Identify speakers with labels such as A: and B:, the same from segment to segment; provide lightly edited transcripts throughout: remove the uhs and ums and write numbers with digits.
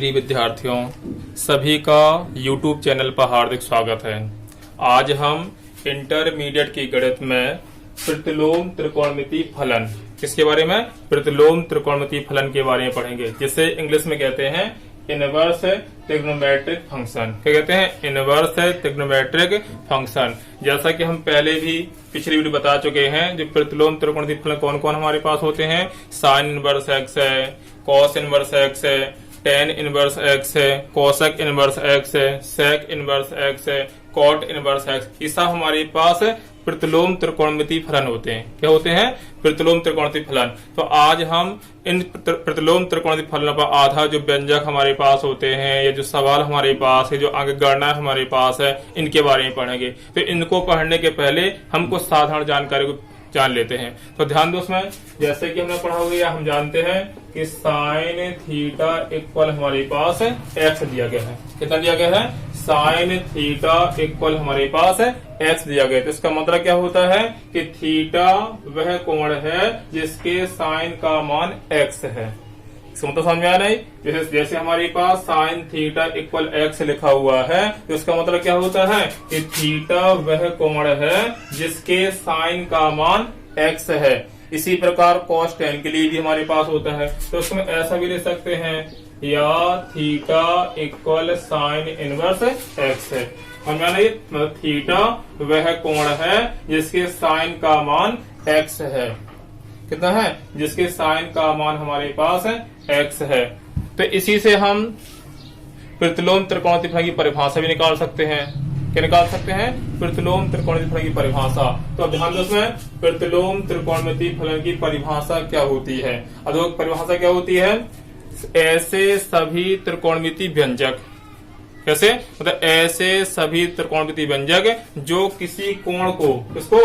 A: प्रिय विद्यार्थियों, सभी का YouTube चैनल पर हार्दिक स्वागत है। आज हम इंटरमीडिएट की गणित में प्रतिलोम त्रिकोणमितीय फलन, किसके बारे में? प्रतिलोम त्रिकोणमितीय फलन के बारे में पढ़ेंगे, जिसे इंग्लिश में कहते हैं इनवर्स ट्रिग्नोमेट्रिक फंक्शन। क्या कहते हैं? Inverse trigonometric function. जैसा कि हम पहले भी पिछली वीडियो बता चुके हैं, जो प्रतिलोम त्रिकोणमितीय फलन कौन कौन हमारे पास होते हैं। साइन इनवर्स एक्स है, कॉस इनवर्स एक्स है, टेन इनवर्स एक्स है, कोसेक इनवर्स एक्स है, सेक इनवर्स एक्स है, कॉट इनवर्स एक्स। ये सब हमारे पास प्रतिलोम त्रिकोणमितीय फलन होते हैं। क्या होते हैं? प्रतिलोम त्रिकोणमितीय फलन। तो आज हम इन प्रतिलोम त्रिकोणमितीय फलन पर आधा जो व्यंजक हमारे पास होते हैं या जो सवाल हमारे पास है, जो आगे गणना हमारे पास है, इनके बारे में पढ़ेंगे। तो इनको पढ़ने के पहले हम कुछ साधारण जानकारी को जान लेते हैं। तो ध्यान दो उसमें, जैसे कि हमने पढ़ा होगा, हम जानते हैं कि साइन थीटा इक्वल हमारे पास एक्स दिया गया है। कितना दिया गया है? साइन थीटा इक्वल हमारे पास एक्स दिया गया है। तो इसका मतलब क्या होता है कि थीटा वह कोण है जिसके साइन का मान एक्स है। इसका मतलब समझ में आया नहीं? जैसे हमारे पास साइन थीटा इक्वल एक्स लिखा हुआ है, तो इसका मतलब क्या होता है कि थीटा वह कोण है जिसके साइन का मान एक्स है। इसी प्रकार कॉस टेन के लिए भी हमारे पास होता है, तो उसमें ऐसा भी ले सकते हैं, या theta equal sign inverse x है। समझ में आया नहीं? मतलब थीटा वह कोण है जिसके साइन का मान एक्स है। कितना है? जिसके साइन का मान हमारे पास एक्स है। तो इसी से हम प्रतिलोम त्रिकोणमितीय फलन की परिभाषा भी निकाल सकते हैं। क्या निकाल सकते हैं? प्रतिलोम त्रिकोणमितीय फलन की परिभाषा। तो अब ध्यान दो इसमें, प्रतिलोम त्रिकोणमितीय फलन की परिभाषा क्या होती है। अब परिभाषा क्या होती है? ऐसे सभी त्रिकोणमितीय व्यंजक, कैसे? मतलब ऐसे सभी त्रिकोणमितीय व्यंजक जो किसी कोण को, किसको?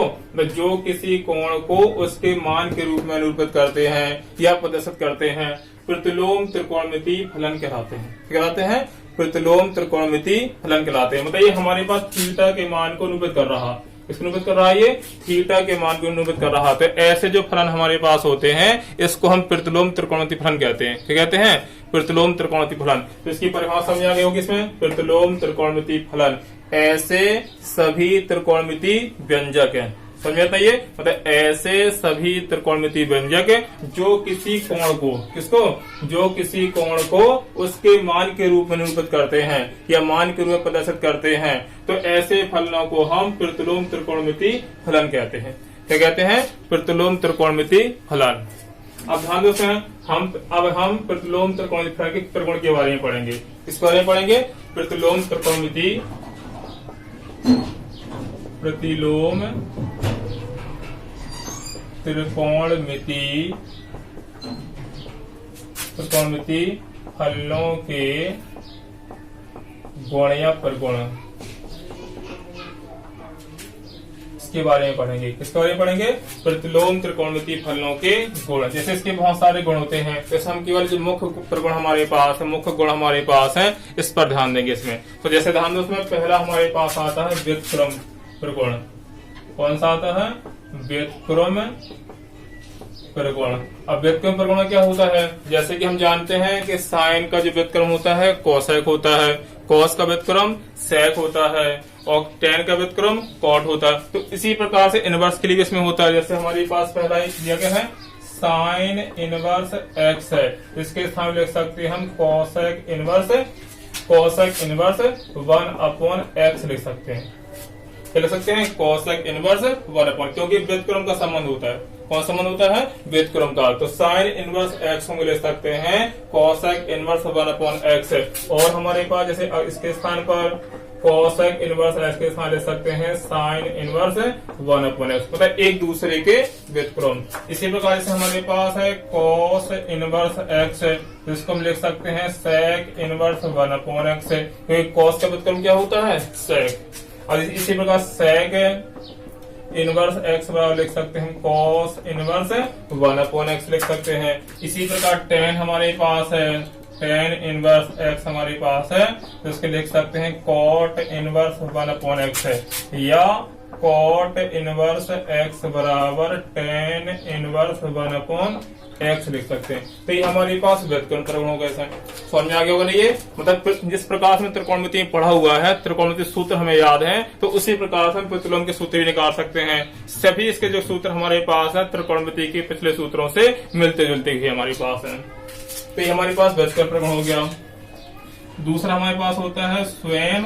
A: जो किसी कोण को उसके मान के रूप में निरूपित करते हैं या प्रदर्शित करते हैं, प्रतिलोम त्रिकोणमितीय फलन कहलाते हैं। क्या कहलाते हैं? प्रतिलोम त्रिकोणमितीय फलन कहलाते हैं। मतलब ये हमारे पास थीटा के मान को निरूपित कर रहा, इसको निरूपित कर रहा है, ये थीटा के मान को निरूपित कर रहा। तो ऐसे जो फलन हमारे पास होते हैं, इसको हम प्रतिलोम त्रिकोणमितीय फलन कहते हैं। क्या कहते हैं? प्रतिलोम त्रिकोणमितीय फलन। तो इसकी परिभाषा समझ आ गई होगी इसमें, प्रतिलोम त्रिकोणमितीय फलन ऐसे सभी त्रिकोणमितीय व्यंजक है। समझ आता है ये? मतलब ऐसे सभी त्रिकोणमितीय व्यंजक जो किसी कोण को, किसको? जो किसी कोण को उसके मान के रूप में निरूपित करते हैं या मान के रूप में प्रदर्शित करते हैं, तो ऐसे फलनों को हम प्रतिलोम त्रिकोणमितीय फलन कहते हैं। क्या कहते हैं? प्रतिलोम त्रिकोणमितीय फलन। अब ध्यान दो, हम प्रतिलोम त्रिकोणमितीय फलन के त्रिकोण के बारे में पढ़ेंगे। किस बारे में पढ़ेंगे? प्रतिलोम त्रिकोणमितीय त्रिकोणमितीय फलनों के गुण या प्रगुण, इसके बारे में पढ़ेंगे। किसके बारे में पढ़ेंगे? प्रतिलोम त्रिकोणमितीय फलनों के गुण। जैसे इसके बहुत सारे गुण होते हैं, जैसे हम केवल जो मुख्य प्रगुण हमारे पास है, मुख्य गुण हमारे पास है, इस पर ध्यान देंगे इसमें। तो जैसे ध्यान दो, उसमें पहला हमारे पास आता है व्युत्क्रम प्रगुण। कौन सा आता है? व्युत्क्रम प्रगुण। अब व्युत्क्रम प्रगुण क्या होता है? जैसे कि हम जानते हैं कि साइन का जो व्युत्क्रम होता है कोसेक होता है, कॉस का व्युत्क्रम सेक होता है, और टेन का व्युत्क्रम कॉट होता है। तो इसी प्रकार से इनवर्स के लिए इसमें होता है। जैसे हमारे पास पहला दिया गया है साइन इनवर्स एक्स है, इसके स्थान लिख सकते हैं हम कोसेक इनवर्स 1/x लिख सकते हैं। क्या लिख सकते हैं? कोसेक इनवर्स 1/, क्योंकि व्युत्क्रम का संबंध होता है। कौन संबंध होता है? व्युत्क्रम का। तो साइन इनवर्स एक्स हम ले सकते हैं कोसेक इनवर्स 1/x। और हमारे पास जैसे इसके स्थान पर कोसेक इनवर्स एक्स के स्थान ले सकते हैं साइन इनवर्स 1/x, मतलब एक दूसरे के व्युत्क्रम। इसी प्रकार से हमारे पास है कॉस इनवर्स एक्स, तो इसको हम लिख सकते हैं सेक इनवर्स 1/x, क्योंकि कॉस का व्युत्क्रम क्या होता है? सेक। और इसी प्रकार सेक इनवर्स एक्स बराबर लिख सकते हैं कॉस इनवर्स 1/x लिख सकते हैं। इसी प्रकार टेन हमारे पास है, टेन इनवर्स एक्स हमारे पास है, तो इसके लिख सकते हैं कॉट इनवर्स 1/x है, या कॉट इनवर्स एक्स बराबर टेन इनवर्स 1/x लिख सकते हैं। तो ये हमारे पास व्युत्क्रम त्रिकोण होगा। ऐसा समझ में आ गया होगा ना ये, मतलब जिस प्रकार से त्रिकोणमिति में पढ़ा हुआ है, त्रिकोणमिति सूत्र हमें याद है, तो उसी प्रकार से हम प्रतिलोम के सूत्र निकाल सकते हैं। सभी इसके जो सूत्र हमारे पास है त्रिकोणमिति के पिछले सूत्रों से मिलते जुलते ही हमारे पास है। तो ये हमारे पास व्युत्क्रम त्रिकोण हो गया। दूसरा हमारे पास होता है स्वयं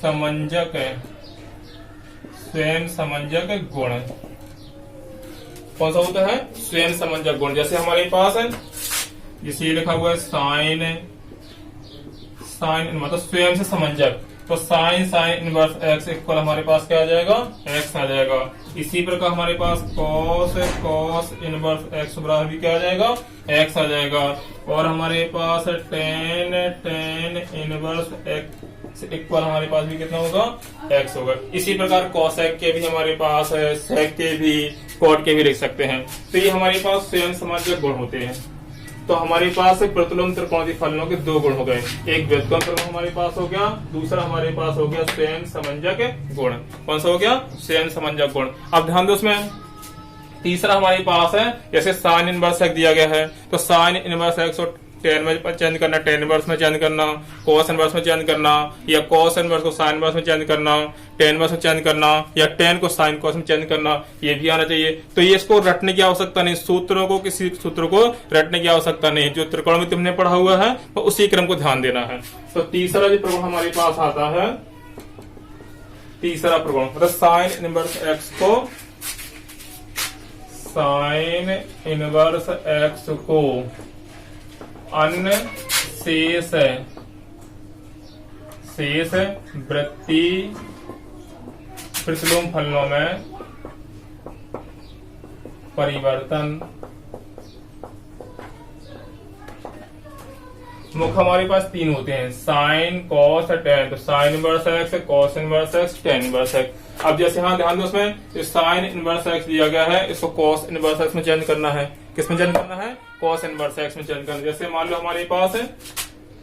A: समंजक गुण। कौन सा होता है? स्वयं समंजक गुण। जैसे हमारे पास है, जैसे ये लिखा हुआ है साइन मतलब स्वयं से समंजक, तो साइन इनवर्स एक्स इक्वल हमारे पास क्या आ जाएगा? एक्स आ जाएगा। इसी प्रकार हमारे पास कॉस इनवर्स एक्स बराबर भी क्या आ जाएगा? एक्स आ जाएगा। और हमारे पास टेन इनवर्स एक्स इक्वल हमारे पास भी कितना होगा? एक्स होगा। इसी प्रकार कॉसेक के भी हमारे पास है, सेक के भी, कॉट के भी लिख सकते हैं। तो ये हमारे पास स्वयं समंजक गुण होते हैं। तो हमारे पास प्रतिलोम त्रिकोणमितीय फलनों के दो गुण हो गए, एक व्युत्क्रम त्रिकोण हमारे पास हो गया, दूसरा हमारे पास हो गया स्वयं समंजक गुण। कौन सा हो गया? स्वयं समंजक गुण। अब ध्यान दो, उसमें तीसरा हमारे पास है, जैसे साइन इनवर्स एक्स दिया गया है, तो साइन इनवर्स एक्स को टेन में चेंज करना, टेन इनवर्स में चेंज करना, कॉस इनवर्स में चेंज करना, या कॉस इनवर्स को साइन इनवर्स में चेंज करना, टेन इनवर्स में चेंज करना, या टेन को साइन कॉस में चेंज करना, ये भी आना चाहिए। तो ये इसको रटने की आवश्यकता नहीं, सूत्रों को, किसी सूत्र को रटने की आवश्यकता नहीं। जो त्रिकोणमिति हमने पढ़ा हुआ है तो उसी क्रम को ध्यान देना है। तो तीसरा जो प्रगुण हमारे पास आता है, तीसरा प्रगुण मतलब साइन इनवर्स एक्स को, साइन इनवर्स एक्स को अन्य शेष वृत्ति प्रतिलोम फलनों में परिवर्तन। मुख्य हमारे पास तीन होते हैं, साइन कॉस टेन। तो sine inverse x, cos inverse x, tan inverse x. अब जैसे यहाँ ध्यान दो, उसमें जो साइन इनवर्स एक्स दिया गया है, इसको कॉस इनवर्स एक्स में चेंज करना है। किस में चेंज करना है? कॉस इनवर्स एक्स में चेंज करना है। जैसे मान लो हमारे पास है,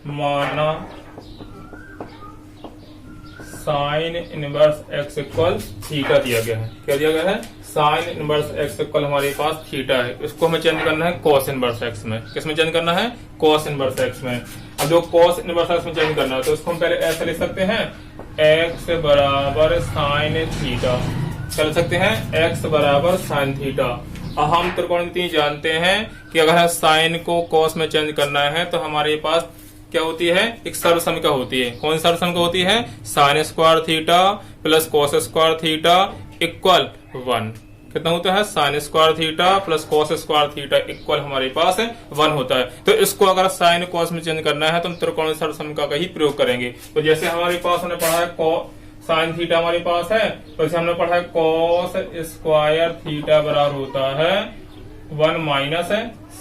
A: माना sign inverse x equal theta दिया गया है। क्या दिया गया है? साइन इनवर्स एक्स इक्वल हमारे पास थीटा है। इसको हमें चेंज करना है कॉस इनवर्स एक्स में। किस में चेंज करना है? कॉस इनवर्स एक्स में। अब जो कॉस इनवर्स एक्स में चेंज करना है, तो इसको हम पहले ऐसे लिख सकते हैं, एक्स बराबर साइन थीटा। क्या लिख सकते हैं? एक्स बराबर साइन थीटा। अब हम त्रिकोणमिति जानते हैं कि अगर साइन को कॉस में चेंज करना है तो हमारे पास क्या होती है? एक सर्वसमिका होती है। कौन सी सर्वसमिका होती है? Sine square theta plus cos square theta equal 1। कितना होता है? Sine square theta plus cos square theta equal हमारे पास 1 होता है। तो इसको अगर साइन कॉस में चेंज करना है तो हम त्रिकोणीय सर्वसमिका का ही प्रयोग करेंगे। तो जैसे हमारे पास हमने पढ़ा है साइन थीटा हमारे पास है, तो जैसे हमने पढ़ा है कॉस स्क्वायर थीटा बराबर होता है 1 माइनस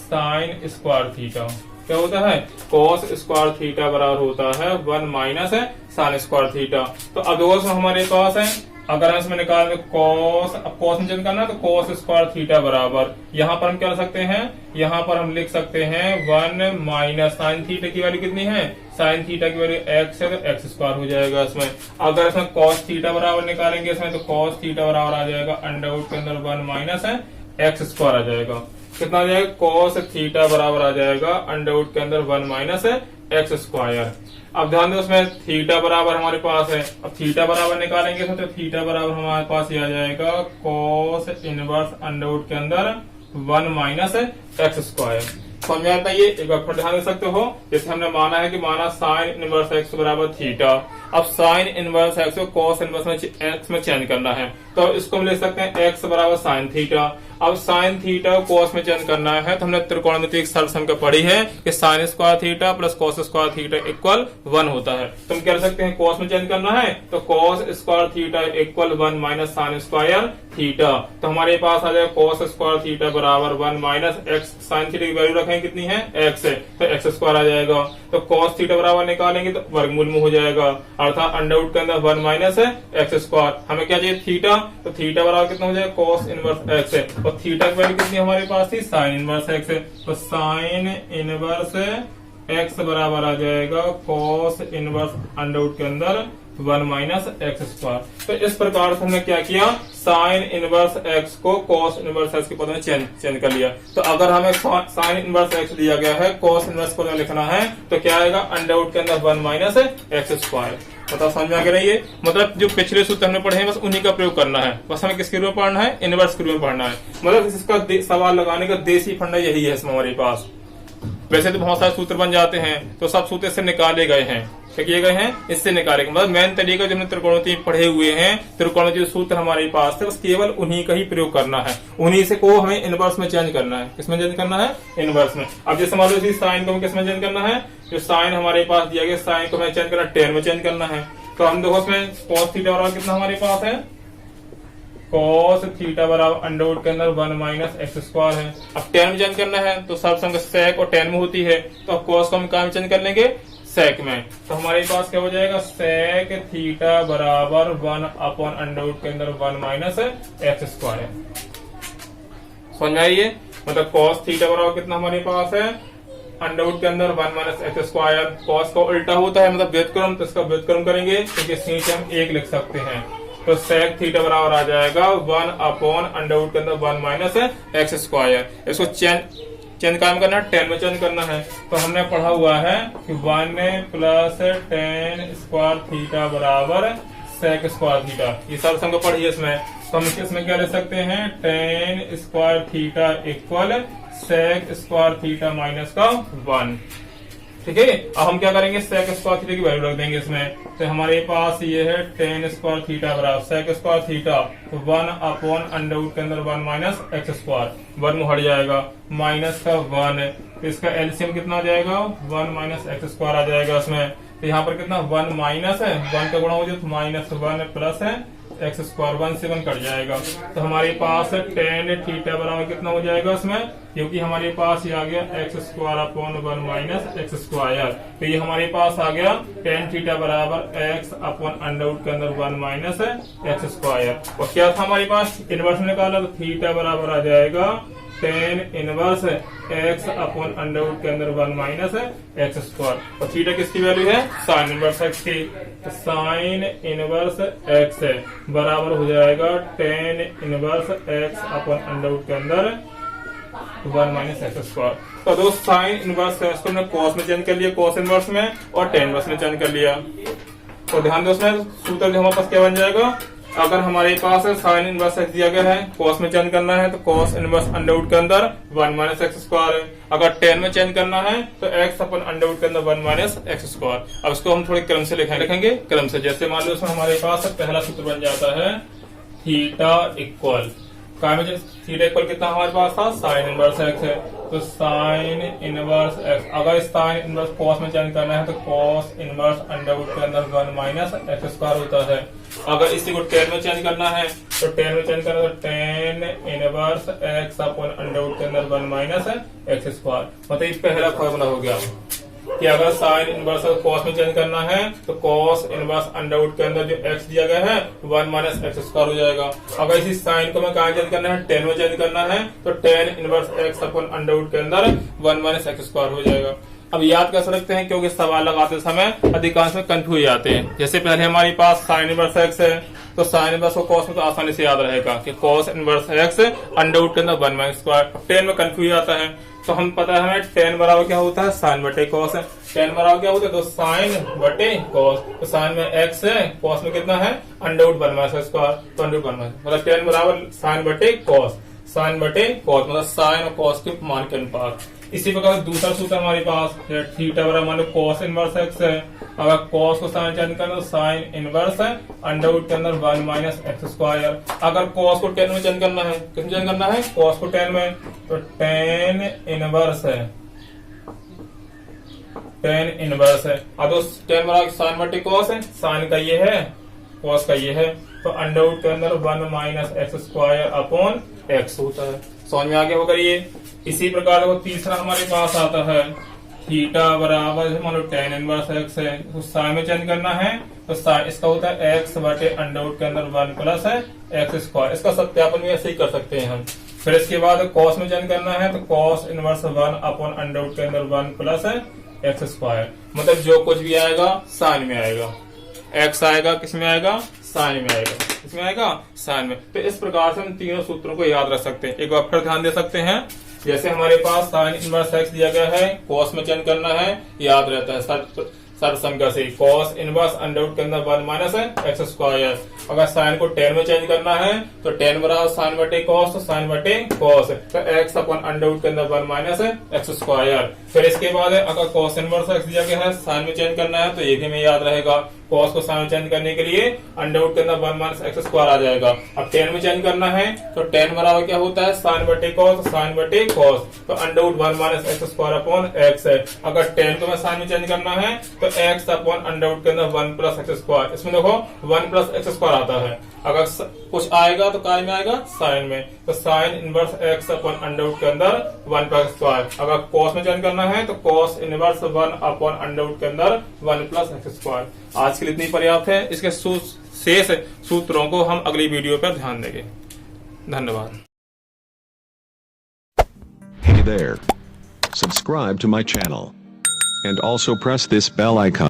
A: साइन स्क्वायर थीटा। क्या होता है? कॉस स्क्वायर थीटा बराबर होता है 1 माइनस साइन स्क्वायर थीटा। तो अब दोस्तों हमारे पास है, अगर हम इसमें निकाल कॉस, अब कॉस में चेंज करना है तो कॉस स्क्वायर थीटा बराबर, यहाँ पर हम क्या कर सकते हैं? यहाँ पर हम लिख सकते हैं 1 माइनस साइन थीटा की वैल्यू कितनी है? साइन थीटा की वैल्यू एक्स है, तो एक्स स्क्वायर हो जाएगा इसमें। अगर इसमें कॉस थीटा बराबर निकालेंगे इसमें, तो कॉस थीटा बराबर आ जाएगा अंडर रूट के अंदर 1 माइनस एक्स स्क्वायर आ जाएगा। कितना आ जाएगा? कॉस थीटा बराबर आ जाएगा अंडर रूट के अंदर 1 माइनस एक्स स्क्वायर। अब ध्यान दो, उसमें थीटा बराबर हमारे पास है। अब थीटा बराबर निकालेंगे तो थीटा बराबर हमारे पास ये आ जाएगा कॉस इनवर्स अंडर रूट के अंदर 1 माइनस एक्स स्क्वायर। समझ में आता है? ये एक बार ध्यान दे सकते हो, जैसे हमने माना है कि माना साइन इनवर्स एक्स बराबर थीटा। अब साइन इनवर्स एक्स को कॉस इनवर्स में एक्स में चेंज करना है, तो इसको हम ले सकते हैं एक्स बराबर साइन थीटा। अब साइन थीटा को कॉस में चेंज करना है, तो हमने त्रिकोणमिति सर्वसमिका पढ़ी है कि sine square theta plus cos square theta equal 1 होता है। तो हम कह सकते हैं कॉस में चेंज करना है तो cos square theta equal 1 minus sine square theta. तो हमारे पास आ जाएगा कॉस स्क्वायर थीटा बराबर 1 माइनस एक्स। साइन थीटा की वैल्यू रखें कितनी है? एक्स है, तो एक्स स्क्वायर आ जाएगा। तो कॉस थीटा बराबर निकालेंगे तो वर्गमूल में हो जाएगा, अर्थात अंडर रूट के अंदर 1 माइनस एक्स स्क्वायर। हमें क्या चाहिए? थीटा। तो थीटा बराबर कितना हो जाएगा? कॉस इनवर्स एक्स है, और थीटा की वैल्यू कितनी हमारे पास थी? साइन इनवर्स एक्स है, तो साइन इनवर्स एक्स बराबर आ जाएगा कॉस इनवर्स अंडर रूट के अंदर 1 माइनस एक्स स्क्वायर। तो इस प्रकार से हमने क्या किया, साइन इनवर्स एक्स को कॉस इनवर्स एक्स के पद में चेंज कर लिया। तो अगर हमें साइन इनवर्स एक्स दिया गया है, कॉस इनवर्स को लिखना है तो क्या आएगा, अंडर रूट के अंदर 1 माइनस एक्स स्क्वायर। मतलब समझ में आ गया नहीं ये, मतलब जो पिछले सूत्र हमने पढ़े हैं बस उन्हीं का प्रयोग करना है। बस हमें किसके रूप में पढ़ना है, इनवर्स के रूप में पढ़ना है। मतलब इसका सवाल लगाने का देसी फंडा यही है इसमें हमारे पास। वैसे तो बहुत सारे सूत्र बन जाते हैं, तो सब सूत्र इससे निकाले गए हैं, क्या किए गए हैं, इससे निकाले गए। मतलब मेन तरीका जो हमने त्रिकोणमिति पढ़े हुए हैं, त्रिकोणमिति सूत्र हमारे पास थे, बस केवल उन्हीं का ही प्रयोग करना है। उन्हीं से को हमें इनवर्स में चेंज करना है। किसमें चेंज करना है, इनवर्स में। अब जैसे मान लो साइन को हमें किसमें चेंज करना है, जो साइन हमारे पास दिया गया, साइन को हमें चेंज करना, टेन में चेंज करना है। तो हम देखो इसमें कॉस थीटा बराबर कितना हमारे पास है, कॉस थीटा बराबर अंडर रूट के अंदर 1 माइनस एक्स स्क्वायर है। अब टेन में चेंज करना है तो सब संग सेक और टेन में होती है, तो अब कॉस को हम कहाँ में चेंज कर लेंगे, सेक में। तो हमारे पास क्या हो जाएगा, सेक थीटा बराबर 1 अपॉन अंडर रूट के अंदर 1 माइनस एक्स स्क्वायर है। समझ में आइए, मतलब कॉस थीटा बराबर कितना हमारे पास है, अंडर रूट के अंदर 1 माइनस एक्स स्क्वायर। कॉस का उल्टा होता है मतलब व्युत्क्रम, तो इसका व्युत्क्रम करेंगे क्योंकि सीट हम 1 लिख सकते हैं। तो सेक थीटा बराबर आ जाएगा 1 अपॉन अंडर रूट के अंदर 1 माइनस एक्स स्क्वायर। इसको चेंज काम करना है, 10 में चेंज करना है। तो हमने पढ़ा हुआ है कि 1 प्लस 10 स्क्वायर थीटा बराबर सेक स्क्वायर थीटा। ये सब संग पढ़िए इसमें। तो हम इसमें क्या ले सकते हैं, 10 square theta equal sec square theta minus का 1। ठीक है, अब हम क्या करेंगे, सेक स्क्वायर थीटा की वैल्यू रख देंगे इसमें। तो हमारे पास ये है 10 स्क्वायर थीटा बराबर sec square theta 1 upon under root के अंदर 1 माइनस एक्स स्क्वायर। 1 हट जाएगा, माइनस का 1, तो इसका एलसीएम कितना आ जाएगा, 1 माइनस एक्स स्क्वायर आ जाएगा इसमें। तो यहाँ पर कितना 1 माइनस है, 1 का गुणा हो जाए तो माइनस 1 प्लस है एक्स स्क्वायर, 1 से 1 कट जाएगा। तो हमारे पास 10 थीटा बराबर कितना हो जाएगा इसमें, क्योंकि हमारे पास ये आ गया x square upon 1 minus X square. तो ये हमारे पास आ गया 10 थीटा बराबर एक्स अपॉन अंडर रूट के अंदर 1 माइनस एक्स स्क्वायर। और क्या था हमारे पास, इनवर्स निकाला, तो थीटा बराबर आ जाएगा 10 inverse X upon under root के अंदर 1 माइनस एक्स स्क्वायर। और थीटा किसकी वैल्यू है, साइन इनवर्स एक्स की। तो साइन इनवर्स एक्स बराबर हो जाएगा 10 inverse X upon under root के अंदर 1 माइनस एक्स स्क्वायर। तो दो साइन इनवर्स एक्स को हमने कॉस में चेंज कर लिया, कॉस इनवर्स में, और टेन इनवर्स में चेंज कर लिया। तो ध्यान दो, उसमें सूत्र हमारे पास क्या बन जाएगा, अगर हमारे पास साइन इनवर्स एक्स दिया गया है, कॉस में चेंज करना है, तो कॉस इनवर्स अंडर रूट के अंदर 1 माइनस एक्स स्क्वायर है। अगर 10 में चेंज करना है तो एक्स अपन अंडर रूट के अंदर 1 माइनस एक्स स्क्वायर। अब इसको हम थोड़े क्रम से लिखेंगे क्रम से। जैसे मान लो इसमें हमारे पास पहला सूत्र बन जाता है थीटा इक्वल, थीटा इक्वल कितना हमारे पास था, साइन इनवर्स एक्स है। तो साइन इनवर्स एक्स, अगर साइन इनवर्स कॉस में चेंज करना है तो कॉस इनवर्स अंडर रूट के अंदर 1 माइनस एक्स स्क्वायर होता है। अगर इसी को 10 में चेंज करना है तो 10 में चेंज करना है तो 10 inverse X upon under root के अंदर 1 माइनस एक्स स्क्वायर। मतलब ये पहला फॉर्मूला हो गया कि अगर साइन इनवर्स कॉस में चेंज करना है तो कॉस इनवर्स अंडर रूट के अंदर जो एक्स दिया गया है 1 माइनस एक्स स्क्वायर हो जाएगा। अगर इसी साइन को मैं कहाँ चेंज करना है, 10 में चेंज करना है तो 10 inverse X upon under root के अंदर 1 माइनस एक्स स्क्वायर हो जाएगा। अब याद कर सकते हैं क्योंकि सवाल लगाते समय अधिकांश में कंफ्यूज जाते हैं। जैसे पहले हमारे पास साइन इनवर्स एक्स है तो साइन इनवर्स को कॉस में तो आसानी से याद रहेगा कि cos inverse X under root के अंदर 1 माइनस स्क्वायर। 10 में कंफ्यूज आता है तो हम पता है हमें 10 बराबर क्या होता है, साइन बटे कॉस है। 10 बराबर क्या होता है, तो साइन बटे कॉस। तो साइन में एक्स है, कॉस में कितना है, अंडर रूट 1 माइनस स्क्वायर, तो अंडर रूट 1 माइनस, मतलब 10 बराबर साइन बटे कॉस, साइन बटे कॉस, मतलब साइन और कॉस के मान के अनुपात। इसी प्रकार दूसरा सूत्र हमारे पास थीटा बराबर मान लो कॉस इनवर्स एक्स है। अगर कॉस को साइन चेंज करना तो साइन इनवर्स है अंडर रूट के अंदर 1 माइनस एक्स स्क्वायर। अगर कॉस को 10 में चेंज करना है, किसमें चेंज करना है, कॉस को 10 में, तो 10 इनवर्स है, 10 इनवर्स है। अब तो 10 बराबर साइन बटे कॉस है, साइन का ये है, कॉस का ये है, तो अंडर रूट के अंदर 1 minus X square upon x होता है। समझ में आगे होकर ये। इसी प्रकार वो तीसरा हमारे पास आता है थीटा बराबर मान लो 10 इनवर्स एक्स है, तो साइन में चेंज करना है तो इसका होता है एक्स बटे अंडर रूट के अंदर 1 प्लस है एक्स स्क्वायर। इसका सत्यापन भी ऐसे ही कर सकते हैं हम। फिर इसके बाद कॉस में चेंज करना है तो cos inverse 1 upon under root के अंदर 1 प्लस है एक्स स्क्वायर। मतलब जो कुछ भी आएगा साइन में आएगा। एक्स आएगा, किसमें आएगा, साइन में आएगा, किसमें आएगा, साइन में। तो इस प्रकार से हम तीनों सूत्रों को याद रख सकते हैं। एक बार फिर ध्यान दे सकते हैं, जैसे हमारे पास साइन इनवर्स एक्स दिया गया है, कॉस में चेंज करना है, याद रहता है सर्वसंख्या से कॉस इनवर्स अंडर रूट के अंदर 1 माइनस एक्स स्क्वायर। अगर साइन को टेन में चेंज करना है तो टेन बराबर साइन बटे कॉस, तो साइन बटे कॉस, तो एक्स अपन अंडर रूट के अंदर 1 माइनस एक्स स्क्वायर। फिर इसके बाद अगर कॉस इनवर्स एक्स दिया गया है, साइन में चेंज करना है, तो ये भी हमें याद रहेगा, कॉस को साइन में चेंज करने के लिए अंडर रूट के अंदर 1 माइनस एक्स स्क्वायर आ जाएगा। अब टेन में चेंज करना है तो टेन बराबर क्या होता है, साइन बटे कॉस, साइन बटे कॉस, तो under root 1 minus X square upon X है। अगर टेन को मैं साइन में चेंज करना है तो एक्स अपॉन अंडर रूट के अंदर 1 प्लस एक्स स्क्वायर, इसमें देखो 1 प्लस एक्स स्क्वायर आता है। अगर कुछ आएगा तो काय में आएगा, साइन में, तो sine inverse X upon under root के अंदर 1 प्लस स्क्वायर। अगर कॉस में चेंज करना है तो cos inverse 1 upon under root के अंदर 1 प्लस एक्स स्क्वायर। आज के लिए इतनी पर्याप्त है। इसके शेष सूत्रों को हम अगली वीडियो पर ध्यान देंगे। धन्यवाद।
B: Hey there. Subscribe to my channel. And also press this bell icon.